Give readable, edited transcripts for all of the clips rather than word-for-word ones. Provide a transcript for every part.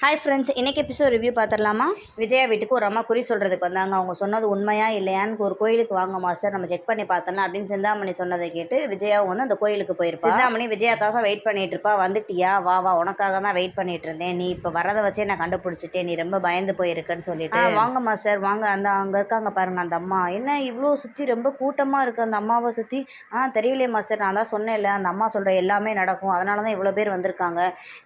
Hi friends, இன்றைக்கி episode review பார்த்துடலாமா? விஜயா வீட்டுக்கு ஒரு அம்மா குறி சொல்கிறதுக்கு வந்தாங்க. அவங்க சொன்னது உண்மையா இல்லையான்னு ஒரு கோயிலுக்கு வாங்க மாஸ்டர், நம்ம செக் பண்ணி பார்த்தலாம் அப்படின்னு சிந்தாமணி சொன்னதை கேட்டு விஜயாவும் வந்து அந்த கோயிலுக்கு போயிருப்பா. சிந்தாமணி விஜயாக்காக வெயிட் பண்ணிட்டு இருப்பா. வந்துட்டியா, வா வா, உனக்காக தான் வெயிட் பண்ணிட்டு இருந்தேன், நீ இப்போ வரதை வச்சே நான் கண்டுபிடிச்சிட்டேன், நீ ரொம்ப பயந்து போயிருக்குன்னு சொல்லிட்டு, வாங்க மாஸ்டர் வாங்க, அங்கே இருக்காங்க பாருங்க அந்த அம்மா, என்ன இவ்வளோ சுற்றி ரொம்ப கூட்டமாக இருக்குது அந்த அம்மாவை சுற்றி. தெரியலையே மாஸ்டர், நான் தான் சொன்னேன்ல அந்த அம்மா சொல்கிற எல்லாமே நடக்கும், அதனால தான் இவ்வளோ பேர் வந்திருக்காங்க.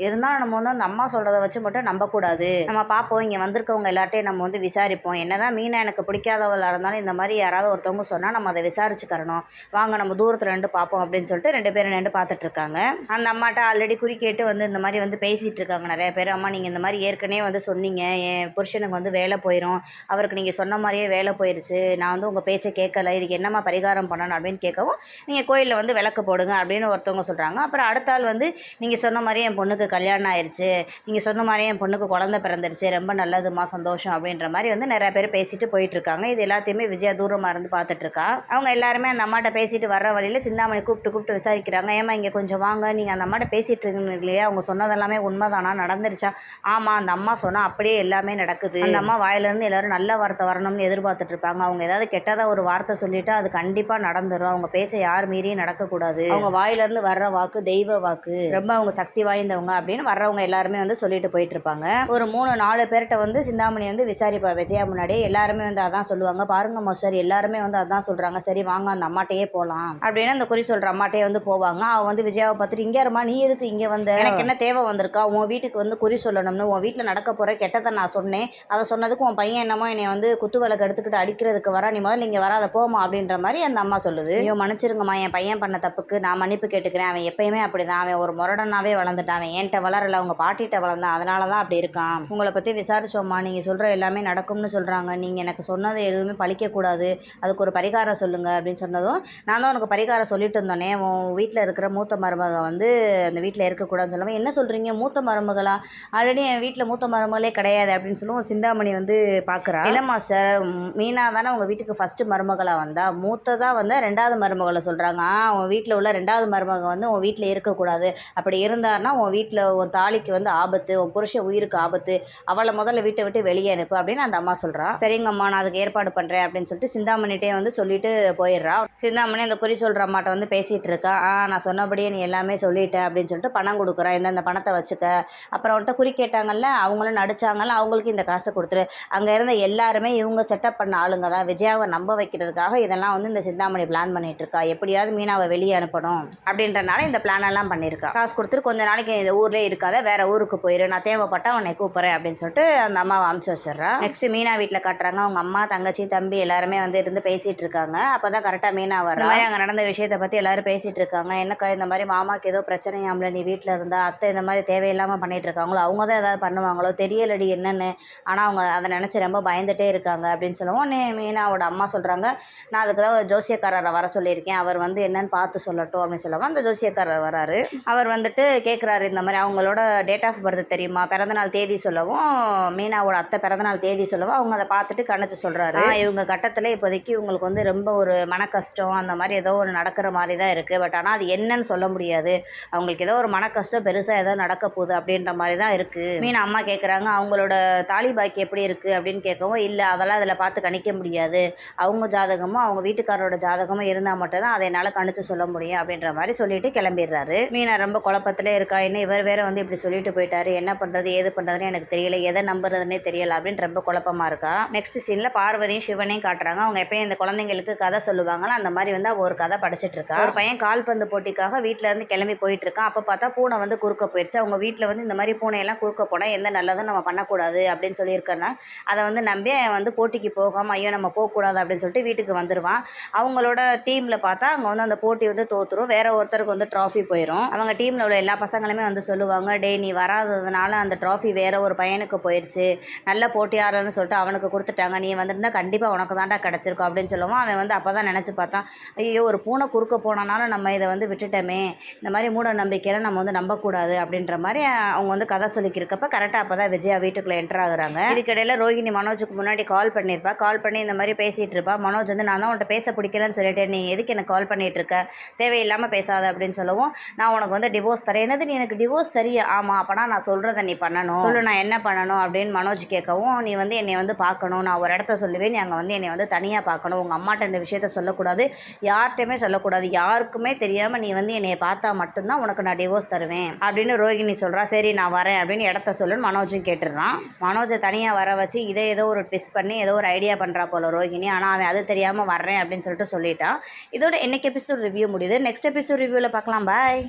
இருந்தாலும் நம்ம வந்து அந்த அம்மா சொல்கிறத வச்சு மட்டும் நம்பக்கூடாது, நம்ம பார்ப்போம், இங்கே வந்திருக்கவங்க எல்லார்ட்டையும் நம்ம வந்து விசாரிப்போம். என்னதான் மீனா எனக்கு பிடிக்காதவளாக இருந்தாலும் இந்த மாதிரி யாராவது ஒருத்தவங்க சொன்னால் நம்ம அதை விசாரிச்சுக்கிறணும், வாங்க நம்ம தூரத்தில் நின்று பார்ப்போம் அப்படின்னு சொல்லிட்டு 2 பேரும் நின்று பார்த்துட்டு இருக்காங்க. அந்த அம்மாட்ட ஆல்ரெடி குறிக்கேட்டு வந்து இந்த மாதிரி வந்து பேசிகிட்டு இருக்காங்க நிறைய பேர். அம்மா நீங்கள் இந்த மாதிரி ஏற்கனவே வந்து சொன்னீங்க, என் புருஷனுக்கு வந்து வேலை போயிடும், அவருக்கு நீங்கள் சொன்ன மாதிரியே வேலை போயிடுச்சு, நான் வந்து உங்கள் பேச்சை கேட்கல, இதுக்கு என்னம்மா பரிகாரம் பண்ணணும் அப்படின்னு கேட்கவும், நீங்கள் கோயிலில் வந்து விளக்கு போடுங்க அப்படின்னு ஒருத்தவங்க சொல்கிறாங்க. அப்புறம் அடுத்த ஆள் வந்து நீங்கள் சொன்ன மாதிரியே என் பொண்ணுக்கு கல்யாணம் ஆயிடுச்சு, நீங்கள் சொன்ன மாதிரியே என் பொண்ணுக்கு குழந்தை பிறந்துருச்சு, ரொம்ப நல்லதுமா, சந்தோஷம் அப்படின்ற மாதிரி வந்து நிறைய பேர் பேசிட்டு போயிட்டுருக்காங்க. இது எல்லாத்தையுமே விஜயா தூரமாக இருந்து பார்த்துட்ருக்கா. அவங்க எல்லாருமே அந்த அம்மாட்ட பேசிட்டு வர்ற வழியில் சிந்தாமணி கூப்பிட்டு விசாரிக்கிறாங்க. ஏமா இங்கே கொஞ்சம் வாங்க, நீங்கள் அந்த அம்மாட்ட பேசிகிட்டு இருக்கீங்க இல்லையா, அவங்க சொன்னதெல்லாமே உண்மைதானா, நடந்துருச்சா? ஆமாம், அந்த அம்மா சொன்னால் அப்படியே எல்லாமே நடக்குது. அந்த அம்மா வாயிலேருந்து எல்லோரும் நல்ல வார்த்தை வரணும்னு எதிர்பார்த்துட்டு இருப்பாங்க. அவங்க ஏதாவது கெட்டதாக ஒரு வார்த்தை சொல்லிவிட்டு அது கண்டிப்பாக நடந்துடும். அவங்க பேச்ச யார் மீறியும் நடக்கக்கூடாது, அவங்க வாயிலேருந்து வர்ற வாக்கு தெய்வ வாக்கு, ரொம்ப அவங்க சக்தி வாய்ந்தவங்க அப்படின்னு வர்றவங்க எல்லாருமே வந்து சொல்லிட்டு போயிட்டு இருப்பாங்க. ஒரு 3-4 பேர்கிட்ட வந்து சிந்தாமணி வந்து விசாரிப்பா விஜயா முன்னாடியே. எல்லாருமே வந்து அதான் சொல்லுவாங்க, பாருங்க மாஸ்டர் எல்லாருமே வந்து அதான் சொல்கிறாங்க, சரி வாங்க அந்த அம்மாட்டையே போகலாம் அப்படின்னு அந்த குறி சொல்கிற அம்மாட்டையே வந்து போவாங்க. அவள் வந்து விஜயாவை பார்த்துட்டு, இங்கே இருமா, நீ எதுக்கு இங்கே வந்த, எனக்கு என்ன தேவை வந்திருக்கா, உன் வீட்டுக்கு வந்து குறி சொல்லணும்னு, உன் வீட்டில் நடக்க போகிற கெட்டதை நான் சொன்னேன், அதை சொன்னதுக்கு உன் பையன் என்னமோ என்னை வந்து குத்து விளக்கு எடுத்துக்கிட்டு அடிக்கிறதுக்கு வரா, நீ முதல்ல இங்கே வராத போமா அப்படின்ற மாதிரி அந்த அம்மா சொல்லுது. ஐயோ மன்னிச்சிருங்கம்மா, என் பையன் பண்ண தப்புக்கு நான் மன்னிப்பு கேட்டுக்கிறேன், அவன் எப்பயுமே அப்படி தான், அவன் ஒரு முரடனாவே வளர்ந்துட்டான், அவன் என்கிட்ட வளரல, அவங்க பாட்டிகிட்ட வளர்ந்தான், அதனால தான் அப்படி இருக்கான், உங்களை பற்றி விசாரிச்சோம்மா, நீங்கள் சொல்கிற எல்லாமே நடக்கும்னு சொல்கிறாங்க, நீங்கள் எனக்கு சொன்னது எதுவுமே பழிக்கக்கூடாது, அதுக்கு ஒரு பரிகாரம் சொல்லுங்கள் அப்படின்னு சொன்னதும், நான் தான் உனக்கு பரிகாரம் சொல்லிட்டு இருந்தோன்னே, உன் வீட்டில் இருக்கிற மூத்த மருமக வந்து அந்த வீட்டில் இருக்கக்கூடாதுன்னு சொல்லுவேன். என்ன சொல்கிறீங்க, மூத்த மருமகளா, ஆல்ரெடி என் வீட்டில் மூத்த மருமகளே கிடையாது அப்படின்னு சொல்லுவோம். சிந்தாமணி வந்து பார்க்குறா. இல்லை மாஸ்டர், மீனா தானே உங்கள் வீட்டுக்கு ஃபஸ்ட்டு மருமகளாக வந்தா, மூத்ததாக வந்து 2வது மருமகளை சொல்கிறாங்க. உன் வீட்டில் உள்ள 2வது மருமக வந்து உன் வீட்டில் இருக்கக்கூடாது, அப்படி இருந்தார்னா உன் வீட்டில் உன் தாலிக்கு வந்து ஆபத்து, உன் புருஷ உயிருக்கு ஆபத்து, அவளை முதல்ல வீட்டை விட்டு வெளியே அனுப்பு அப்படின்னு அந்த அம்மா சொல்கிறா. சரிங்கம்மா, நான் அதுக்கு ஏற்பாடு பண்ணுறேன் அப்படின்னு சொல்லிட்டு சிந்தாமணிகிட்டே வந்து சொல்லிட்டு போயிடுறா. சிந்தாமணி அந்த குறி சொல்கிற அம்மாட்ட வந்து பேசிகிட்டு இருக்கா. நான் சொன்னபடியே நீ எல்லாமே சொல்லிட்டேன் அப்படின்னு சொல்லிட்டு பணம் கொடுக்குறா, இந்த பணத்தை வச்சுக்க, அப்புறம் அவன்கிட்ட குறி கேட்டாங்கல்ல, அவங்களும் நடிச்சாங்கல்ல, அவங்களுக்கு இந்த காசை கொடுத்துரு. அங்கே இருந்த எல்லாருமே இவங்க செட்டப் பண்ண ஆளுங்க தான், விஜயாவை நம்ப வைக்கிறதுக்காக இதெல்லாம் வந்து இந்த சிந்தாமணி பிளான் பண்ணிட்டு இருக்கா, எப்படியாவது மீனாவை வெளியே அனுப்பணும் அப்படின்றனால இந்த பிளான் எல்லாம் பண்ணியிருக்கா. காசு கொடுத்துட்டு கொஞ்ச நாளைக்கு இந்த ஊர்லேயே இருக்காத, வேற ஊருக்கு போயிரு, நான் தேவைப்பட்டா உன்னை கூப்பிட்றேன் அப்படின்னு சொல்லிட்டு அந்த அம்மாவை அமுச்சு வச்சிடுறா. நெக்ஸ்ட் மீனா வீட்டில் காட்டுறாங்க. அவங்க அம்மா, தங்கச்சி, தம்பி எல்லாருமே வந்து இருந்து பேசிகிட்டு இருக்காங்க. அப்போ தான் கரெக்டாக மீனா வர்றா. அங்கே நடந்த விஷயத்தை பற்றி எல்லாரும் பேசிகிட்டு இருக்காங்க. என்னக்கா இந்த மாதிரி மாமாவுக்கு ஏதோ பிரச்சனையாமல, நீ வீட்டில் இருந்தா அத்தை இந்த மாதிரி தேவையில்லாமல் பண்ணிகிட்டு இருக்காங்களோ, அவங்க தான் ஏதாவது பண்ணுவாங்களோ தெரியலடி என்னென்னு, ஆனால் அவங்க அதை நினச்சி ரொம்ப பயந்துகிட்டே இருக்காங்க அப்படின்னு சொல்லுவோம். மீனாவோட அம்மா சொல்கிறாங்க, நான் அதுக்கு தான் ஒரு ஜோசியக்காரரை வர சொல்லியிருக்கேன், அவர் வந்து என்னன்னு பார்த்து சொல்லட்டும் அப்படின்னு சொல்லுவோம். அந்த ஜோசியக்காரர் வராரு. அவர் வந்துட்டு கேட்குறாரு, இந்த மாதிரி அவங்களோட டேட் ஆஃப் பர்த் தெரியுமா, பிறந்தநாள் தேதி சொல்லவும், மீனாவோட அத்தை பிறந்தநாள் தேதி சொல்லவும் அவங்க அதை பார்த்துட்டு கணிச்சு சொல்கிறாரு. இவங்க கட்டத்தில் இப்போதைக்கு இவங்களுக்கு வந்து ரொம்ப ஒரு மன கஷ்டம் அந்த மாதிரி ஏதோ ஒன்று நடக்கிற மாதிரி தான் இருக்குது, பட் ஆனால் அது என்னன்னு சொல்ல முடியாது, அவங்களுக்கு ஏதோ ஒரு மன கஷ்டம் பெருசாக ஏதோ நடக்க போகுது அப்படின்ற மாதிரி தான் இருக்குது. மீனா அம்மா கேட்குறாங்க, அவங்களோட தாலி பாக்கி எப்படி இருக்குது அப்படின்னு கேட்கவும், இல்லை அதெல்லாம் அதில் பார்த்து கணிக்க முடியாது, அவங்க ஜாதகமும் அவங்க வீட்டுக்காரோட ஜாதகமும் இருந்தால் மட்டும்தான் அதை என்னால் கணிச்சு சொல்ல முடியும் அப்படின்ற மாதிரி சொல்லிட்டு கிளம்பிடுறாரு. மீனா ரொம்ப குழப்பத்திலே இருக்கா, இன்னும் இவர் வேற வந்து இப்படி சொல்லிட்டு போயிட்டாரு, என்ன பண்ணுறது ஏது பண்ணுறதுன்னு எனக்கு தெரியல, எதை நம்புறதுன்னே தெரியல அப்படின்னு ரொம்ப குழப்பமாக இருக்கா. நெக்ஸ்ட் சீனில் பார்வதியும் சிவனையும் காட்டுறாங்க. அவங்க எப்பயும் இந்த குழந்தைங்களுக்கு கதை சொல்லுவாங்களா, அந்த மாதிரி வந்து ஒரு கதை படிச்சுட்டு இருக்கா. ஒரு பையன் கால்பந்து போட்டிக்காக வீட்டில் இருந்து கிளம்பி போயிட்டு இருக்கான். அப்போ பார்த்தா பூனை வந்து குறுக்க போயிடுச்சு. அவங்க வீட்டில் வந்து இந்த மாதிரி பூனையெல்லாம் குறுக்க போனால் எந்த நல்லதும் நம்ம பண்ணக்கூடாது அப்படின்னு சொல்லியிருக்கேன்னா, அதை வந்து நம்பி வந்து போட்டிக்கு போகாமல், ஐயோ நம்ம போகக்கூடாது அப்படின்னு சொல்லிட்டு வீட்டுக்கு வந்துடுவான். அவங்களோட டீமில் பார்த்தா அங்கே வந்து அந்த போட்டி வந்து தோற்றுரும், வேற ஒருத்தருக்கு வந்து ட்ராஃபி போயிடும். அவங்க டீமில் உள்ள எல்லா பசங்களுமே வந்து சொல்லுவாங்க, டே நீ வராததுனால அந்த ட்ராஃபி வேற ஒரு பையனுக்கு போயிடுச்சு, நல்ல போட்டியாளர்னு சொல்லிட்டு அவனுக்கு கொடுத்துட்டாங்க, நீ வந்திருந்தா கண்டிப்பாக உனக்கு தாண்டா கிடச்சிருக்கும் அப்படின்னு சொல்லுவோம். அவன் வந்து அப்போ தான் நினச்சி பார்த்தான், ஐயோ ஒரு பூனை குறுக்க போனனால நம்ம இதை வந்து விட்டுட்டோமே, இந்த மாதிரி மூட நம்பிக்கையெல்லாம் நம்ம வந்து நம்பக்கூடாது அப்படின்ற மாதிரி அவங்க வந்து கதை சொல்லிக்கிருக்கப்ப கரெக்டாக அப்போ தான் விஜயா வீட்டுக்குள்ளே என்டர் ஆகுறாங்க. இதுக்கிடையில் ரோஹிணி மனோஜுக்கு முன்னாடி கால் பண்ணியிருப்பா. கால் பண்ணி இந்த மாதிரி பேசிகிட்டு இருப்பா. மனோஜ் வந்து, நான் தான் உன்ட்ட பேச பிடிக்கலன்னு சொல்லிட்டேன், நீ எதுக்கு எனக்கு கால் பண்ணிகிட்டு இருக்க, தேவையில்லாமல் பேசாத அப்படின்னு சொல்லவும், நான் உனக்கு வந்து டிவோர்ஸ் தரேன். என்னது நீ எனக்கு டிவோர்ஸ் தரிய? ஆமாம், அப்போனா நான் சொல்கிறத நீ பண்ணணும், சொல்லு நான் என்ன பண்ணணும் அப்படின்னு மனோஜ் கேட்கவும், நீ வந்து என்னை வந்து பார்க்கணும், நான் ஒரு இடத்த சொல்லுவேன், நீ அங்கே வந்து என்னை வந்து தனியாக பார்க்கணும், உங்கள் அம்மாட்ட இந்த விஷயத்த சொல்லக்கூடாது, யார்கிட்டையுமே சொல்லக்கூடாது, யாருக்குமே தெரியாமல் நீ வந்து என்னை பார்த்தா மட்டும்தான் உனக்கு நான் டிவோர்ஸ் தருவேன் அப்படின்னு ரோகிணி சொல்கிறா. சரி நான் வரேன் அப்படின்னு இடத்த சொல்லுன்னு மனோஜும் கேட்டுடுறான். மனோஜை தனியாக வர வச்சு இதை ஏதோ ஒரு ட்விஸ்ட் பண்ணி ஏதோ ஒரு ஐடியா பண்ணுறா போல ரோகிணி. ஆனால் அவன் அது தெரியாமல் வர்றேன் அப்படின்னு சொல்லிட்டு சொல்லிட்டான். இதோட இன்னைக்கு எபிசோட் ரிவ்யூ முடியுது. நெக்ஸ்ட் எபிசோட் ரிவ்யூவில் பார்க்கலாம். பாய்.